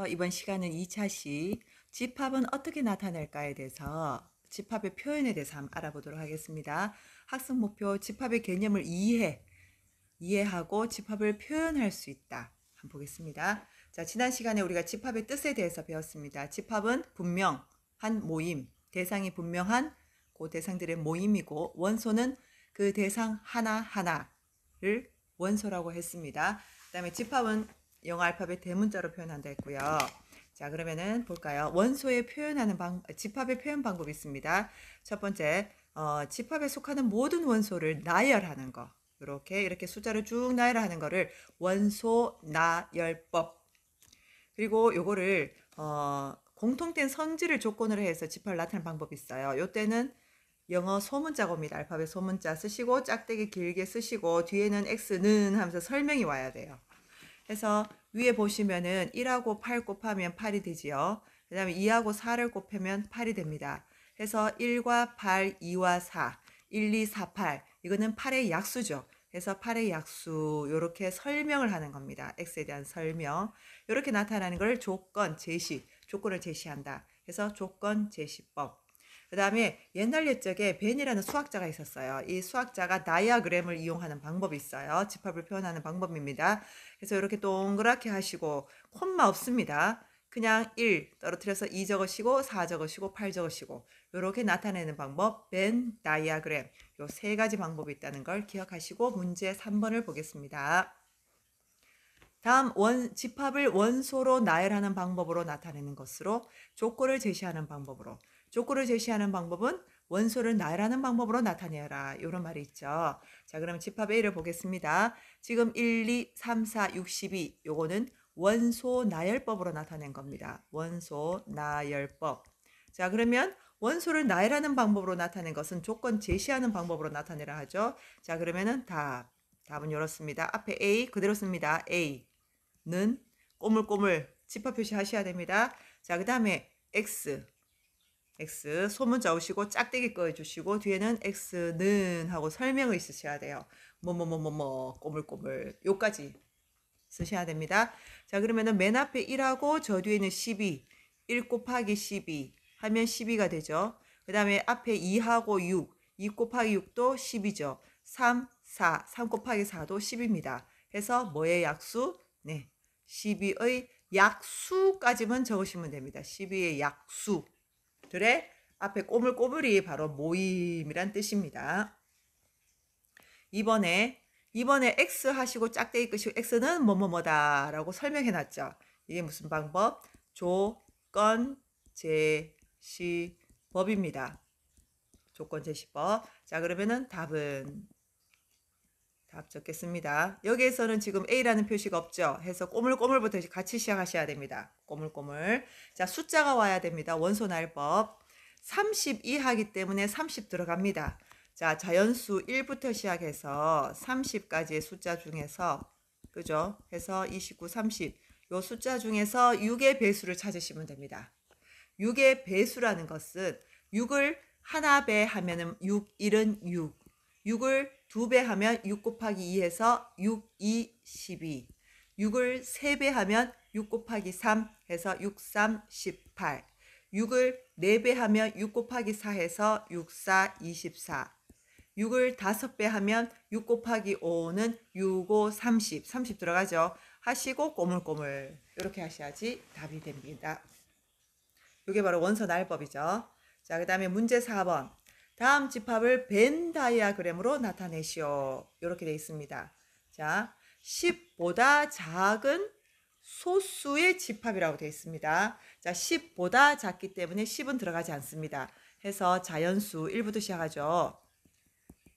이번 시간은 2차시 집합은 어떻게 나타낼까에 대해서 집합의 표현에 대해서 한번 알아보도록 하겠습니다. 학습 목표 집합의 개념을 이해하고 집합을 표현할 수 있다. 한번 보겠습니다. 자, 지난 시간에 우리가 집합의 뜻에 대해서 배웠습니다. 집합은 분명한 모임, 대상이 분명한 그 대상들의 모임이고 원소는 그 대상 하나하나를 원소라고 했습니다. 그 다음에 집합은 영어 알파벳 대문자로 표현한다 했고요. 자, 그러면은 볼까요? 원소의 표현하는 집합의 표현 방법이 있습니다. 첫 번째, 집합에 속하는 모든 원소를 나열하는 거. 이렇게 숫자를 쭉 나열하는 거를 원소 나열법. 그리고 요거를 공통된 성질을 조건으로 해서 집합을 나타내는 방법이 있어요. 요때는 영어 소문자가 옵니다. 알파벳 소문자 쓰시고 짝대기 길게 쓰시고 뒤에는 x는 하면서 설명이 와야 돼요. 그래서 위에 보시면은 1하고 8 곱하면 8이 되지요. 그 다음에 2하고 4를 곱하면 8이 됩니다. 그래서 1과 8, 2와 4, 1, 2, 4, 8 이거는 8의 약수죠. 그래서 8의 약수 이렇게 설명을 하는 겁니다. x에 대한 설명. 이렇게 나타나는 걸 조건 제시, 조건을 제시한다. 그래서 조건 제시법. 그 다음에 옛날 옛적에 벤이라는 수학자가 있었어요. 이 수학자가 다이아그램을 이용하는 방법이 있어요. 집합을 표현하는 방법입니다. 그래서 이렇게 동그랗게 하시고 콤마 없습니다. 그냥 1 떨어뜨려서 2 적으시고 4 적으시고 8 적으시고 이렇게 나타내는 방법 벤 다이아그램 요 세 가지 방법이 있다는 걸 기억하시고 문제 3번을 보겠습니다. 다음 집합을 원소로 나열하는 방법으로 나타내는 것으로 조건을 제시하는 방법으로 조건을 제시하는 방법은 원소를 나열하는 방법으로 나타내라 이런 말이 있죠. 자, 그럼 집합 A를 보겠습니다. 지금 1, 2, 3, 4, 6, 12 요거는 원소 나열법으로 나타낸 겁니다. 원소 나열법. 자, 그러면 원소를 나열하는 방법으로 나타낸 것은 조건 제시하는 방법으로 나타내라 하죠. 자, 그러면은 답은 이렇습니다. 앞에 A 그대로 씁니다. A는 꼬물꼬물 집합 표시하셔야 됩니다. 자, 그 다음에 X 소문자 오시고 짝대기 꺼주시고 뒤에는 X는 하고 설명을 쓰셔야 돼요. 뭐뭐뭐뭐뭐 꼬물꼬물 요까지 쓰셔야 됩니다. 자, 그러면은 맨 앞에 1하고 저 뒤에는 12 1 곱하기 12 하면 12가 되죠. 그 다음에 앞에 2하고 6 2 곱하기 6도 10이죠. 3 곱하기 4도 10입니다. 해서 뭐의 약수? 네, 12의 약수까지만 적으시면 됩니다. 12의 약수 들의 앞에 꼬물꼬물이 바로 모임이란 뜻입니다. 이번에 X 하시고 짝대기 끄시고 X는 뭐뭐뭐다 라고 설명해 놨죠. 이게 무슨 방법? 조건 제시법입니다. 조건 제시법. 자, 그러면은 답 적겠습니다. 여기에서는 지금 A라는 표시가 없죠. 해서 꼬물꼬물부터 같이 시작하셔야 됩니다. 꼬물꼬물. 자, 숫자가 와야 됩니다. 원소 나열법. 32 하기 때문에 30 들어갑니다. 자, 자연수 1부터 시작해서 30까지의 숫자 중에서 그죠? 해서 29, 30. 요 숫자 중에서 6의 배수를 찾으시면 됩니다. 6의 배수라는 것은 6을 하나 배 하면은 6, 1은 6. 6을 2배 하면 6 곱하기 2해서 6, 2, 12. 6을 3배 하면 6 곱하기 3 해서 6, 3, 18. 6을 4배 하면 6 곱하기 4 해서 6, 4, 24. 6을 5배 하면 6 곱하기 5는 6, 5, 30. 30 들어가죠. 하시고 꼬물꼬물 이렇게 하셔야지 답이 됩니다. 이게 바로 원소 나열법이죠. 자, 그 다음에 문제 4번. 다음 집합을 벤 다이아그램으로 나타내시오. 이렇게 되어 있습니다. 자, 10보다 작은 소수의 집합이라고 되어 있습니다. 자, 10보다 작기 때문에 10은 들어가지 않습니다. 해서 자연수 1부터 시작하죠.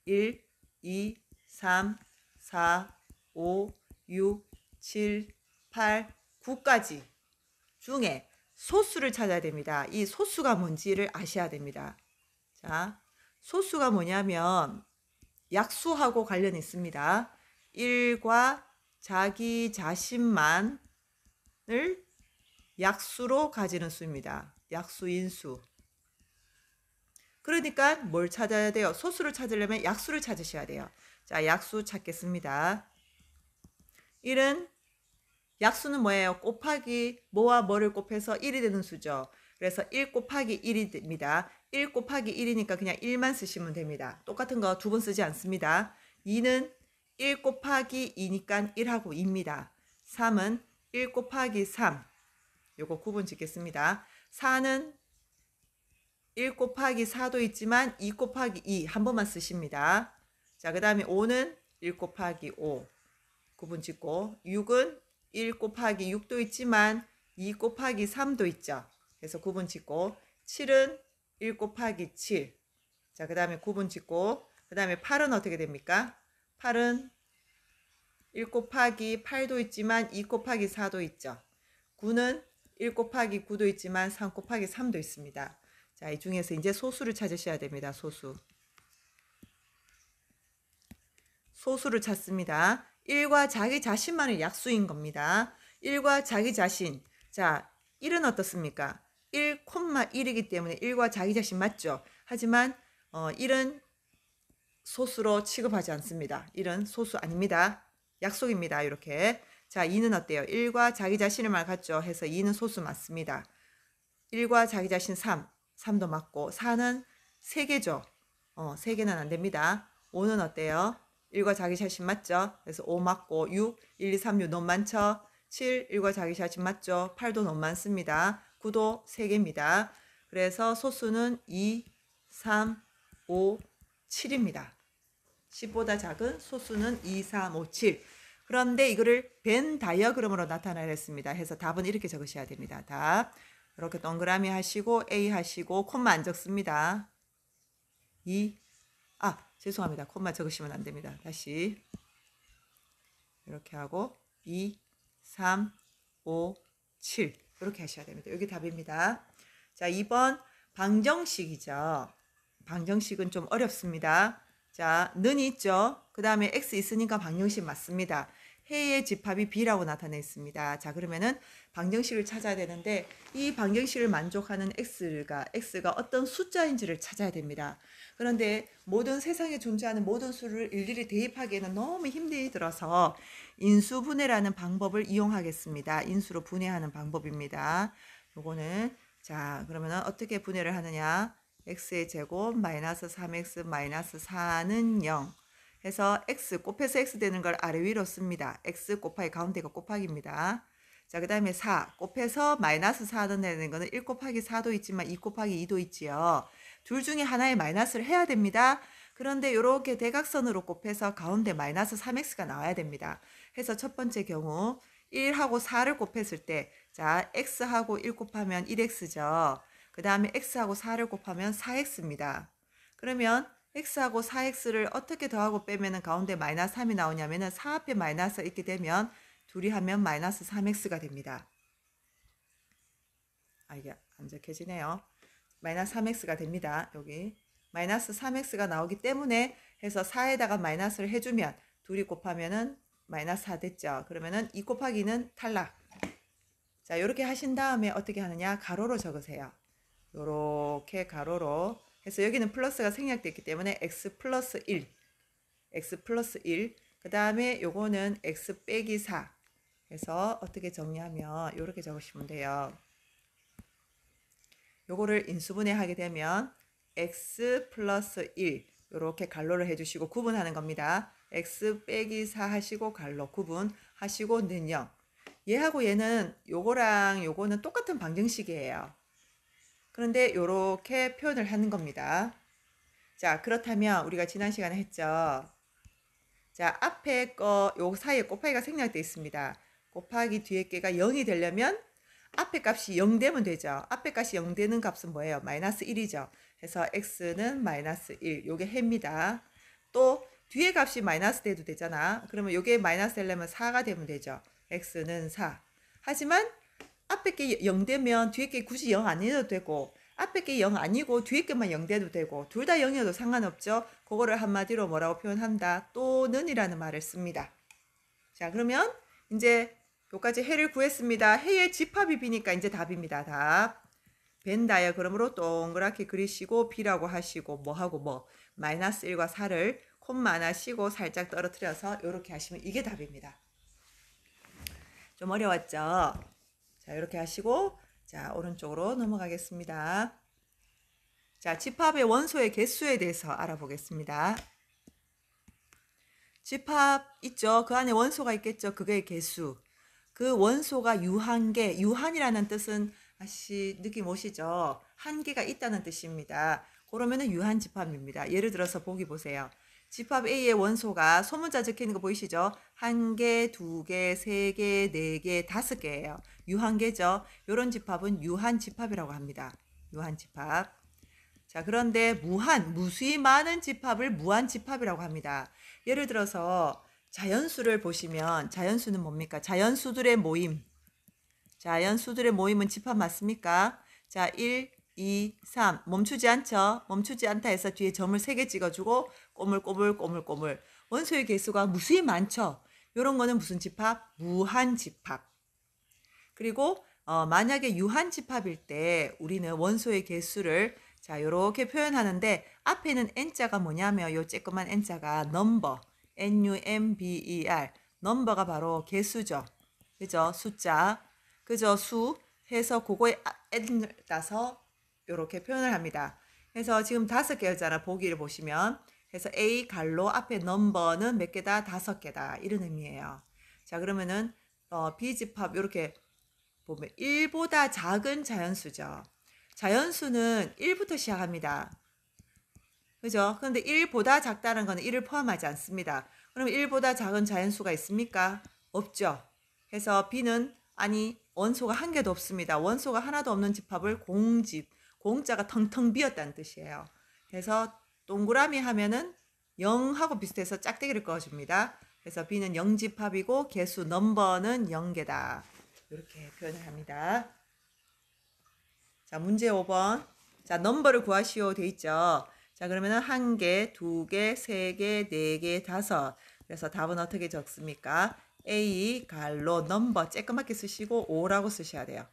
1, 2, 3, 4, 5, 6, 7, 8, 9까지 중에 소수를 찾아야 됩니다. 이 소수가 뭔지를 아셔야 됩니다. 자, 소수가 뭐냐면 약수하고 관련이 있습니다. 1과 자기 자신만을 약수로 가지는 수입니다. 약수인수. 그러니까 뭘 찾아야 돼요? 소수를 찾으려면 약수를 찾으셔야 돼요. 자, 약수 찾겠습니다. 1은 약수는 뭐예요? 곱하기 뭐와 뭐를 곱해서 1이 되는 수죠. 그래서 1 곱하기 1이 됩니다. 1 곱하기 1이니까 그냥 1만 쓰시면 됩니다. 똑같은 거 두 번 쓰지 않습니다. 2는 1 곱하기 2니까 1하고 2입니다. 3은 1 곱하기 3. 요거 구분 짓겠습니다. 4는 1 곱하기 4도 있지만 2 곱하기 2 한 번만 쓰십니다. 자, 그 다음에 5는 1 곱하기 5 구분 짓고 6은 1 곱하기 6도 있지만 2 곱하기 3도 있죠. 그래서 구분 짓고 7은 1 곱하기 7. 자, 그 다음에 구분 짓고 그 다음에 8은 어떻게 됩니까? 8은 1 곱하기 8도 있지만 2 곱하기 4도 있죠. 9는 1 곱하기 9도 있지만 3 곱하기 3도 있습니다. 자, 이 중에서 이제 소수를 찾으셔야 됩니다. 소수. 소수를 찾습니다. 1과 자기 자신만의 약수인 겁니다. 1과 자기 자신. 자, 1은 어떻습니까? 1,1이기 때문에 1과 자기 자신 맞죠? 하지만 1은 소수로 취급하지 않습니다. 1은 소수 아닙니다. 약속입니다. 이렇게. 자, 2는 어때요? 1과 자기 자신을 말 같죠? 해서 2는 소수 맞습니다. 1과 자기 자신 3. 3도 맞고 4는 3개죠. 3개는 안 됩니다. 5는 어때요? 1과 자기 자신 맞죠? 그래서 5 맞고 6, 1, 2, 3, 6 너무 많죠? 7, 1과 자기 자신 맞죠? 8도 너무 많습니다. 9도 3개입니다. 그래서 소수는 2, 3, 5, 7입니다. 10보다 작은 소수는 2, 3, 5, 7. 그런데 이거를 벤 다이어그램으로 나타내렸습니다. 해서 답은 이렇게 적으셔야 됩니다. 답. 이렇게 동그라미 하시고 A 하시고 콤마 안 적습니다. 2. 죄송합니다. 콤마 적으시면 안 됩니다. 다시 이렇게 하고 2, 3, 5, 7 이렇게 하셔야 됩니다. 여기 답입니다. 자, 2번 방정식이죠. 방정식은 좀 어렵습니다. 자, 는 있죠. 그 다음에 x 있으니까 방정식 맞습니다. 해의 집합이 b라고 나타내 있습니다. 자, 그러면은 방정식을 찾아야 되는데 이 방정식을 만족하는 x가 어떤 숫자인지를 찾아야 됩니다. 그런데 세상에 존재하는 모든 수를 일일이 대입하기에는 너무 힘이 들어서 인수분해라는 방법을 이용하겠습니다. 인수로 분해하는 방법입니다. 요거는 자, 그러면은 어떻게 분해를 하느냐? x의 제곱 마이너스 3x 마이너스 4는 0 해서 x 곱해서 x 되는 걸 아래 위로 씁니다. x 곱하기 가운데가 곱하기입니다. 자, 그 다음에 4 곱해서 마이너스 4는 되는 거는 1 곱하기 4도 있지만 2 곱하기 2도 있지요. 둘 중에 하나의 마이너스를 해야 됩니다. 그런데 이렇게 대각선으로 곱해서 가운데 마이너스 3x가 나와야 됩니다. 해서 첫 번째 경우 1하고 4를 곱했을 때 자, x하고 1 곱하면 1x죠. 그 다음에 x하고 4를 곱하면 4x입니다. 그러면 x하고 4x를 어떻게 더하고 빼면 가운데 마이너스 3이 나오냐면은 4 앞에 마이너스가 있게 되면 둘이 하면 마이너스 3x가 됩니다. 이게 안 적혀지네요. 마이너스 3x가 됩니다. 여기 마이너스 3x가 나오기 때문에 해서 4에다가 마이너스를 해주면 둘이 곱하면은 마이너스 4 됐죠. 그러면은 2 곱하기는 탈락. 자, 이렇게 하신 다음에 어떻게 하느냐? 가로로 적으세요. 요렇게 가로로 해서 여기는 플러스가 생략됐기 때문에 x 플러스 1 그 다음에 요거는 x 빼기 4 해서 어떻게 정리하면 이렇게 적으시면 돼요. 요거를 인수분해 하게 되면 x 플러스 1 요렇게 갈로를 해주시고 구분하는 겁니다. x 빼기 4 하시고 갈로 구분하시고 는 0. 얘하고 얘는 요거랑 요거는 똑같은 방정식이에요. 그런데 이렇게 표현을 하는 겁니다. 자, 그렇다면 우리가 지난 시간에 했죠. 자, 앞에 거 요 사이에 곱하기가 생략되어 있습니다. 곱하기 뒤에 게가 0이 되려면 앞에 값이 0 되면 되죠. 앞에 값이 0 되는 값은 뭐예요? 마이너스 1이죠. 그래서 x는 마이너스 1. 요게 해입니다. 또 뒤에 값이 마이너스 돼도 되잖아. 그러면 요게 마이너스 되려면 4가 되면 되죠. x는 4. 하지만 앞에 게 0 되면 뒤에 게 굳이 0 아니어도 되고 앞에 게 0 아니고 뒤에 게만 0 돼도 되고 둘 다 0이어도 상관없죠. 그거를 한마디로 뭐라고 표현한다? 또는이라는 말을 씁니다. 자, 그러면 이제 여기까지 해를 구했습니다. 해의 집합이 b니까 이제 답입니다. 답. 벤 다이어그램으로 동그랗게 그리시고 b라고 하시고 뭐하고 마이너스 1과 4를 콤마 하나 쉬고 살짝 떨어뜨려서 이렇게 하시면 이게 답입니다. 좀 어려웠죠? 자, 이렇게 하시고 자, 오른쪽으로 넘어가겠습니다. 자, 집합의 원소의 개수에 대해서 알아보겠습니다. 집합 있죠? 그 안에 원소가 있겠죠? 그게 개수. 그 원소가 유한계, 유한이라는 뜻은 아시 느낌 오시죠? 한계가 있다는 뜻입니다. 그러면은 유한 집합입니다. 예를 들어서 보기 보세요. 집합 A의 원소가 소문자 적혀 있는 거 보이시죠? 한 개, 두 개, 세 개, 네 개, 다섯 개예요. 유한계죠. 이런 집합은 유한 집합이라고 합니다. 유한 집합. 자, 그런데 무수히 많은 집합을 무한 집합이라고 합니다. 예를 들어서 자연수를 보시면 자연수는 뭡니까? 자연수들의 모임. 자연수들의 모임은 집합 맞습니까? 자, 1, 2, 3. 멈추지 않죠? 멈추지 않다 해서 뒤에 점을 3개 찍어주고 꼬물꼬물. 원소의 개수가 무수히 많죠? 이런 거는 무슨 집합? 무한 집합. 그리고 만약에 유한 집합일 때 우리는 원소의 개수를 자, 요렇게 표현하는데 앞에는 n자가 뭐냐면 요 쬐끄만 n자가 number, number, 넘버가 바로 개수죠. 그죠? 숫자. 그죠? 수 해서 그거에 n을 따서 요렇게 표현을 합니다. 그래서 지금 5개였잖아. 보기를 보시면. 그래서 A 갈로 앞에 넘버는 몇 개다? 5개다. 이런 의미예요. 자, 그러면은 B집합 요렇게 보면 1보다 작은 자연수죠. 자연수는 1부터 시작합니다. 그죠? 그런데 1보다 작다는 것은 1을 포함하지 않습니다. 그럼 1보다 작은 자연수가 있습니까? 없죠. 그래서 B는 아니 원소가 한 개도 없습니다. 원소가 하나도 없는 집합을 공집, 공자가 텅텅 비었다는 뜻이에요. 그래서 동그라미 하면은 0하고 비슷해서 짝대기를 그어줍니다. 그래서 B는 0집합이고 개수 넘버는 0개다. 이렇게 표현을 합니다. 자, 문제 5번. 자, 넘버를 구하시오 돼 있죠. 자, 그러면은 1개, 2개, 3개, 4개, 5. 그래서 답은 어떻게 적습니까? A 갈로 넘버 쬐끄맣게 쓰시고 5라고 쓰셔야 돼요.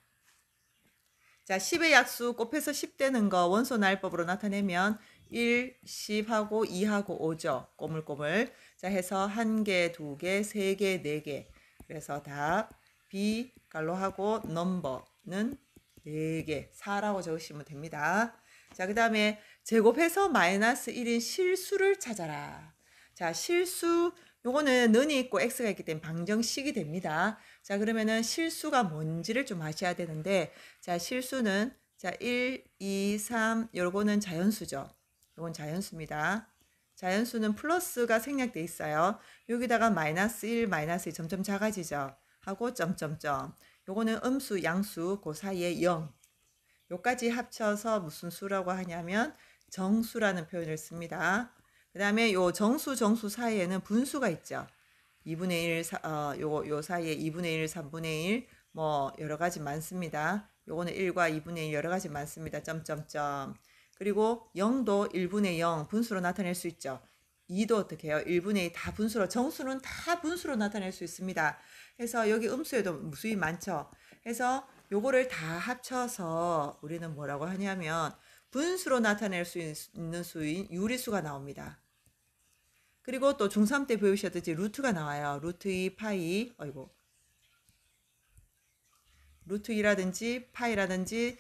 자, 10의 약수 곱해서 10 되는 거 원소 나열법으로 나타내면 1, 10하고 2하고 5죠. 꼬물꼬물. 자, 해서 1개, 2개, 3개, 4개. 그래서 답 B 갈로 하고 넘버는 4개, 4라고 적으시면 됩니다. 자, 그 다음에 제곱해서 마이너스 1인 실수를 찾아라. 자, 실수, 요거는 는이 있고 x가 있기 때문에 방정식이 됩니다. 자, 그러면은 실수가 뭔지를 좀 아셔야 되는데, 자, 실수는, 자, 1, 2, 3, 요거는 자연수죠. 요건 자연수입니다. 자연수는 플러스가 생략돼 있어요. 여기다가 마이너스 1, 마이너스 2 점점 작아지죠. 하고 점점점. 요거는 음수, 양수, 그 사이에 0. 요까지 합쳐서 무슨 수라고 하냐면 정수라는 표현을 씁니다. 그 다음에 요 정수, 정수 사이에는 분수가 있죠. 2분의 1, 요 사이에 2분의 1, 3분의 1, 뭐 여러 가지 많습니다. 요거는 1과 2분의 1 여러 가지 많습니다. 점점점. 그리고 0도 1분의 0 분수로 나타낼 수 있죠. 2도 어떻게 해요? 1분의 2 다 분수로, 정수는 다 분수로 나타낼 수 있습니다. 그래서 여기 음수에도 무수히 많죠. 그래서 요거를 다 합쳐서 우리는 뭐라고 하냐면 분수로 나타낼 수 있는 수인 유리수가 나옵니다. 그리고 또 중3 때 배우셨듯이 루트가 나와요. 루트 2 파이, 루트 2라든지 파이라든지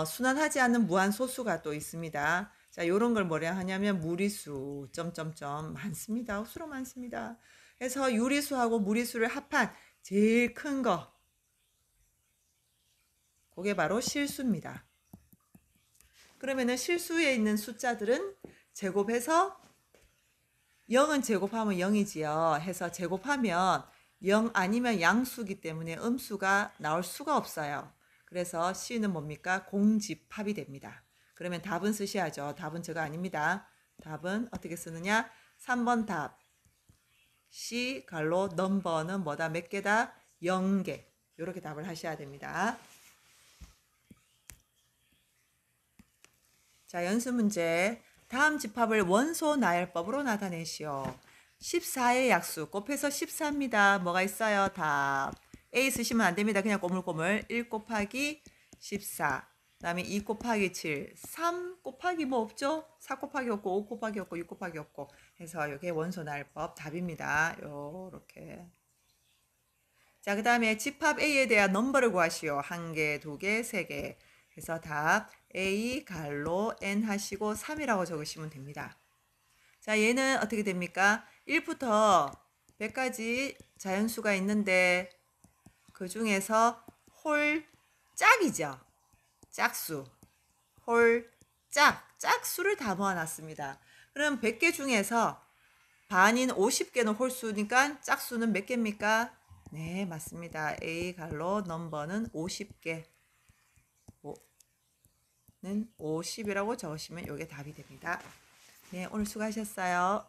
순환하지 않는 무한 소수가 또 있습니다. 자, 요런 걸 뭐라 하냐면 무리수, 점점점 많습니다. 수로 많습니다. 그래서 유리수하고 무리수를 합한 제일 큰 거, 그게 바로 실수입니다. 그러면은 실수에 있는 숫자들은 제곱해서 0은 제곱하면 0이지요. 해서 제곱하면 0 아니면 양수기 때문에 음수가 나올 수가 없어요. 그래서 C는 뭡니까? 공집합이 됩니다. 그러면 답은 쓰셔야죠. 답은 저거 아닙니다. 답은 어떻게 쓰느냐? 3번 답. C 갈로 넘버는 뭐다? 몇 개다? 0개. 이렇게 답을 하셔야 됩니다. 자, 연습 문제. 다음 집합을 원소 나열법으로 나타내시오. 14의 약수 곱해서 14입니다. 뭐가 있어요? 답. A 쓰시면 안 됩니다. 그냥 꼬물꼬물. 1 곱하기 14. 그 다음에 2 곱하기 7. 3 곱하기 뭐 없죠? 4 곱하기 없고 5 곱하기 없고 6 곱하기 없고 해서 이게 원소 나열법 답입니다. 요렇게. 자, 그 다음에 집합 A에 대한 넘버를 구하시오. 1개, 2개, 3개. 그래서 답 A 갈로 N 하시고 3이라고 적으시면 됩니다. 자, 얘는 어떻게 됩니까? 1부터 100까지 자연수가 있는데 그 중에서 홀 짝이죠. 짝수. 홀 짝. 짝수를 다 모아놨습니다. 그럼 100개 중에서 반인 50개는 홀수니까 짝수는 몇 개입니까? 네, 맞습니다. A 갈로 넘버는 50개. 는 50이라고 적으시면 이게 답이 됩니다. 네, 오늘 수고하셨어요.